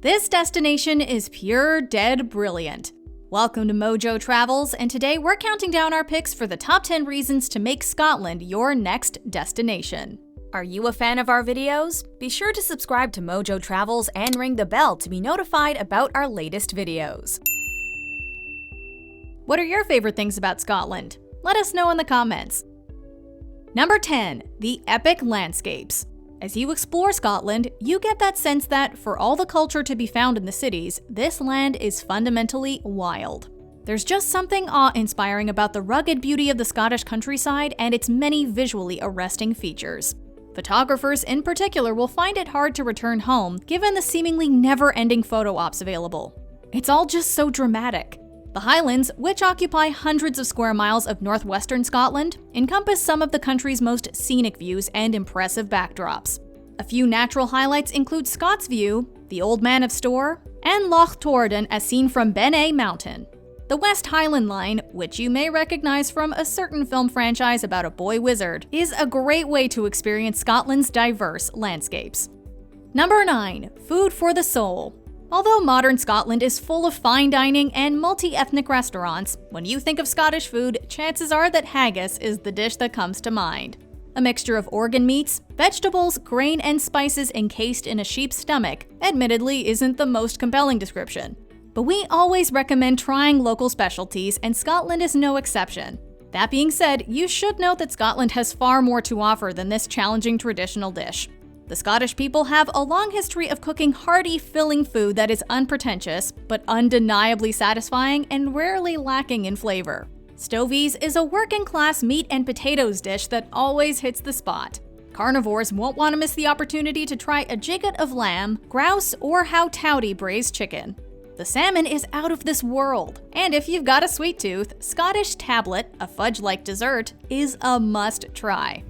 This destination is pure dead brilliant. Welcome to MojoTravels, and today we're counting down our picks for the top 10 reasons to make Scotland your next destination. Are you a fan of our videos? Be sure to subscribe to MojoTravels and ring the bell to be notified about our latest videos. What are your favorite things about Scotland? Let us know in the comments. Number 10. The epic landscapes. As you explore Scotland, you get that sense that, for all the culture to be found in the cities, this land is fundamentally wild. There's just something awe-inspiring about the rugged beauty of the Scottish countryside and its many visually arresting features. Photographers in particular will find it hard to return home, given the seemingly never-ending photo ops available. It's all just so dramatic. The Highlands, which occupy hundreds of square miles of northwestern Scotland, encompass some of the country's most scenic views and impressive backdrops. A few natural highlights include Scott's View, the Old Man of Storr, and Loch Torridon as seen from Benay Mountain. The West Highland Line, which you may recognize from a certain film franchise about a boy wizard, is a great way to experience Scotland's diverse landscapes. Number 9. Food for the soul. Although modern Scotland is full of fine dining and multi-ethnic restaurants, when you think of Scottish food, chances are that haggis is the dish that comes to mind. A mixture of organ meats, vegetables, grain, and spices encased in a sheep's stomach admittedly isn't the most compelling description. But we always recommend trying local specialties, and Scotland is no exception. That being said, you should note that Scotland has far more to offer than this challenging traditional dish. The Scottish people have a long history of cooking hearty, filling food that is unpretentious, but undeniably satisfying and rarely lacking in flavor. Stovies is a working-class meat and potatoes dish that always hits the spot. Carnivores won't want to miss the opportunity to try a jigget of lamb, grouse, or how towdy braised chicken. The salmon is out of this world, and if you've got a sweet tooth, Scottish tablet, a fudge-like dessert, is a must-try.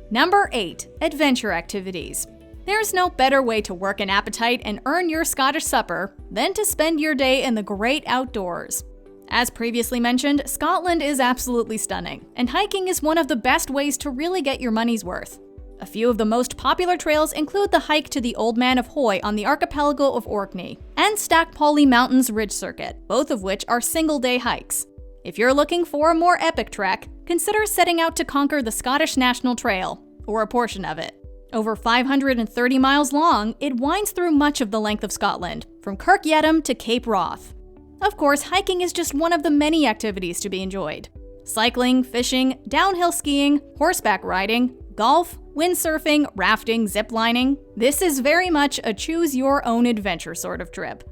Number 8. Adventure activities. There's no better way to work an appetite and earn your Scottish supper than to spend your day in the great outdoors. As previously mentioned, Scotland is absolutely stunning, and hiking is one of the best ways to really get your money's worth. A few of the most popular trails include the hike to the Old Man of Hoy on the archipelago of Orkney, and Stackpolly Mountains Ridge Circuit, both of which are single-day hikes. If you're looking for a more epic trek, consider setting out to conquer the Scottish National Trail, or a portion of it. Over 530 miles long, it winds through much of the length of Scotland, from Kirk Yetholm to Cape Wroth. Of course, hiking is just one of the many activities to be enjoyed. Cycling, fishing, downhill skiing, horseback riding, golf, windsurfing, rafting, ziplining. This is very much a choose-your-own-adventure sort of trip.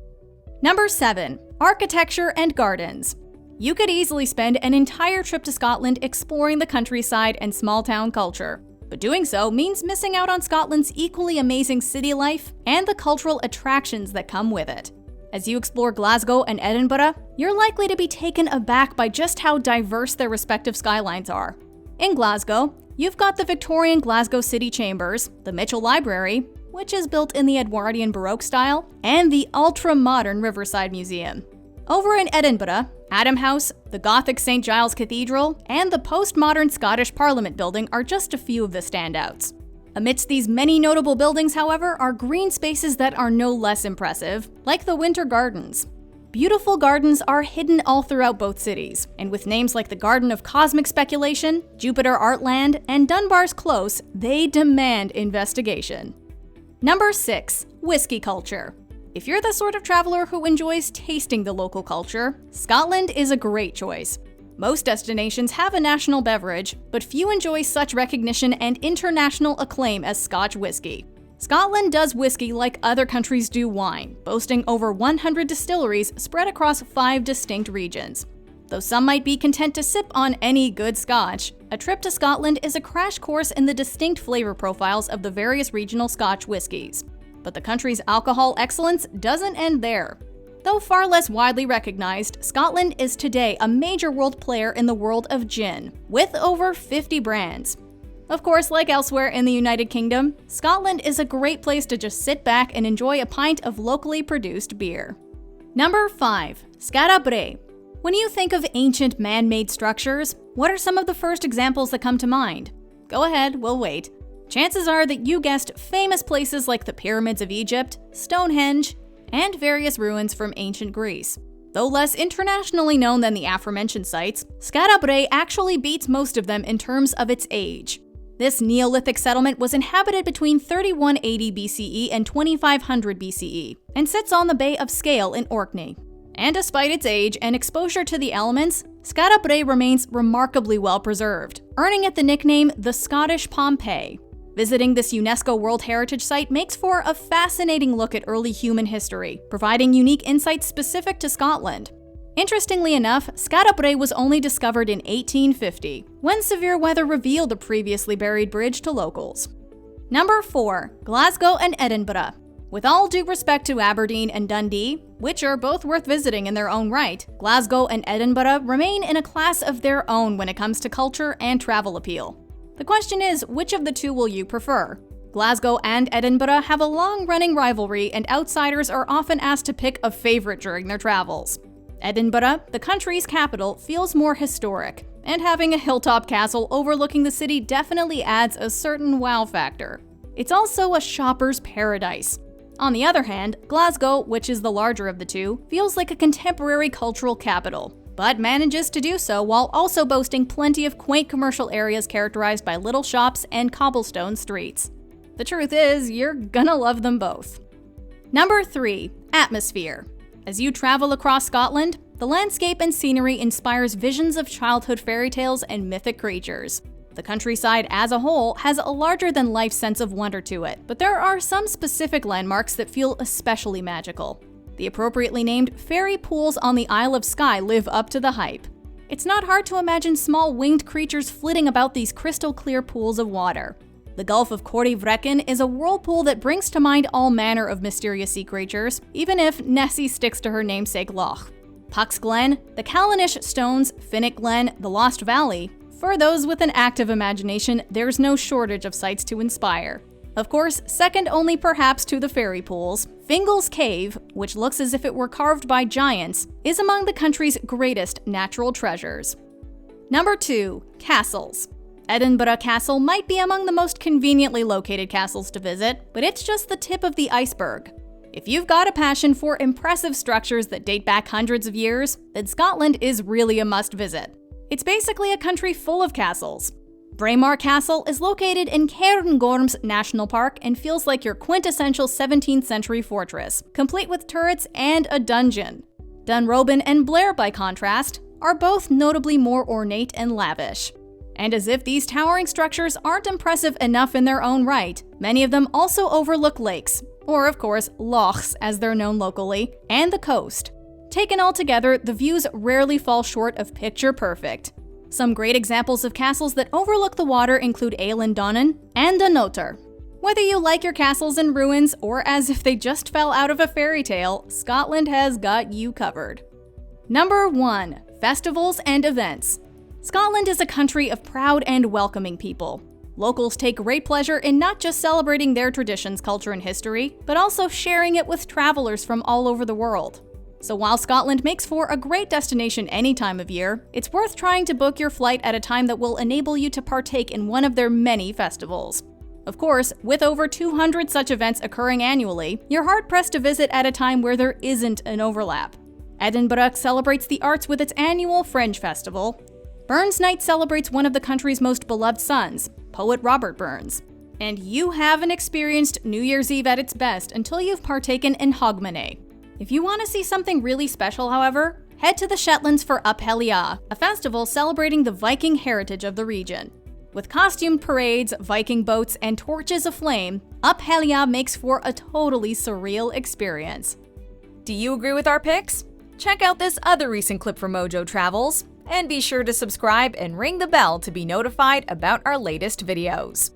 Number 7. Architecture and gardens. You could easily spend an entire trip to Scotland exploring the countryside and small-town culture, but doing so means missing out on Scotland's equally amazing city life and the cultural attractions that come with it. As you explore Glasgow and Edinburgh, you're likely to be taken aback by just how diverse their respective skylines are. In Glasgow, you've got the Victorian Glasgow City Chambers, the Mitchell Library, which is built in the Edwardian Baroque style, and the ultra-modern Riverside Museum. Over in Edinburgh, Adam House, the Gothic St. Giles Cathedral, and the postmodern Scottish Parliament building are just a few of the standouts. Amidst these many notable buildings, however, are green spaces that are no less impressive, like the Winter Gardens. Beautiful gardens are hidden all throughout both cities, and with names like the Garden of Cosmic Speculation, Jupiter Artland, and Dunbar's Close, they demand investigation. Number 6. Whisky Culture. If you're the sort of traveler who enjoys tasting the local culture, Scotland is a great choice. Most destinations have a national beverage, but few enjoy such recognition and international acclaim as Scotch whiskey. Scotland does whiskey like other countries do wine, boasting over 100 distilleries spread across 5 distinct regions. Though some might be content to sip on any good Scotch, a trip to Scotland is a crash course in the distinct flavor profiles of the various regional Scotch whiskies. But the country's alcohol excellence doesn't end there. Though far less widely recognized, Scotland is today a major world player in the world of gin, with over 50 brands. Of course, like elsewhere in the United Kingdom, Scotland is a great place to just sit back and enjoy a pint of locally produced beer. Number 5. Skara Brae. When you think of ancient man-made structures, what are some of the first examples that come to mind? Go ahead, we'll wait. Chances are that you guessed famous places like the Pyramids of Egypt, Stonehenge, and various ruins from ancient Greece. Though less internationally known than the aforementioned sites, Skara Brae actually beats most of them in terms of its age. This Neolithic settlement was inhabited between 3180 BCE and 2500 BCE, and sits on the Bay of Scale in Orkney. And despite its age and exposure to the elements, Skara Brae remains remarkably well preserved, earning it the nickname the Scottish Pompeii. Visiting this UNESCO World Heritage Site makes for a fascinating look at early human history, providing unique insights specific to Scotland. Interestingly enough, Skara Brae was only discovered in 1850, when severe weather revealed a previously buried bridge to locals. Number 4. Glasgow and Edinburgh. With all due respect to Aberdeen and Dundee, which are both worth visiting in their own right, Glasgow and Edinburgh remain in a class of their own when it comes to culture and travel appeal. The question is, which of the two will you prefer? Glasgow and Edinburgh have a long-running rivalry, and outsiders are often asked to pick a favorite during their travels. Edinburgh, the country's capital, feels more historic, and having a hilltop castle overlooking the city definitely adds a certain wow factor. It's also a shopper's paradise. On the other hand, Glasgow, which is the larger of the two, feels like a contemporary cultural capital, but manages to do so while also boasting plenty of quaint commercial areas characterized by little shops and cobblestone streets. The truth is, you're gonna love them both. Number 3. Atmosphere. As you travel across Scotland, the landscape and scenery inspires visions of childhood fairy tales and mythic creatures. The countryside as a whole has a larger-than-life sense of wonder to it, but there are some specific landmarks that feel especially magical. The appropriately named fairy pools on the Isle of Skye live up to the hype. It's not hard to imagine small winged creatures flitting about these crystal-clear pools of water. The Gulf of Corryvreckan is a whirlpool that brings to mind all manner of mysterious sea creatures, even if Nessie sticks to her namesake loch. Puck's Glen, the Callanish Stones, Finnick Glen, the Lost Valley. For those with an active imagination, there's no shortage of sights to inspire. Of course, second only perhaps to the fairy pools, Fingal's Cave, which looks as if it were carved by giants, is among the country's greatest natural treasures. Number 2. Castles. Edinburgh Castle might be among the most conveniently located castles to visit, but it's just the tip of the iceberg. If you've got a passion for impressive structures that date back hundreds of years, then Scotland is really a must-visit. It's basically a country full of castles. Braemar Castle is located in Cairngorms National Park and feels like your quintessential 17th century fortress, complete with turrets and a dungeon. Dunrobin and Blair, by contrast, are both notably more ornate and lavish. And as if these towering structures aren't impressive enough in their own right, many of them also overlook lakes, or of course, lochs as they're known locally, and the coast. Taken all together, the views rarely fall short of picture perfect. Some great examples of castles that overlook the water include Eilean and Dunnottar. Whether you like your castles in ruins or as if they just fell out of a fairy tale, Scotland has got you covered. Number 1. Festivals and events. Scotland is a country of proud and welcoming people. Locals take great pleasure in not just celebrating their traditions, culture, and history, but also sharing it with travelers from all over the world. So while Scotland makes for a great destination any time of year, it's worth trying to book your flight at a time that will enable you to partake in one of their many festivals. Of course, with over 200 such events occurring annually, you're hard-pressed to visit at a time where there isn't an overlap. Edinburgh celebrates the arts with its annual Fringe Festival. Burns Night celebrates one of the country's most beloved sons, poet Robert Burns. And you haven't experienced New Year's Eve at its best until you've partaken in Hogmanay. If you want to see something really special, however, head to the Shetlands for Up Helliah, a festival celebrating the Viking heritage of the region. With costumed parades, Viking boats, and torches aflame, Up Helliah makes for a totally surreal experience. Do you agree with our picks? Check out this other recent clip from MojoTravels, and be sure to subscribe and ring the bell to be notified about our latest videos.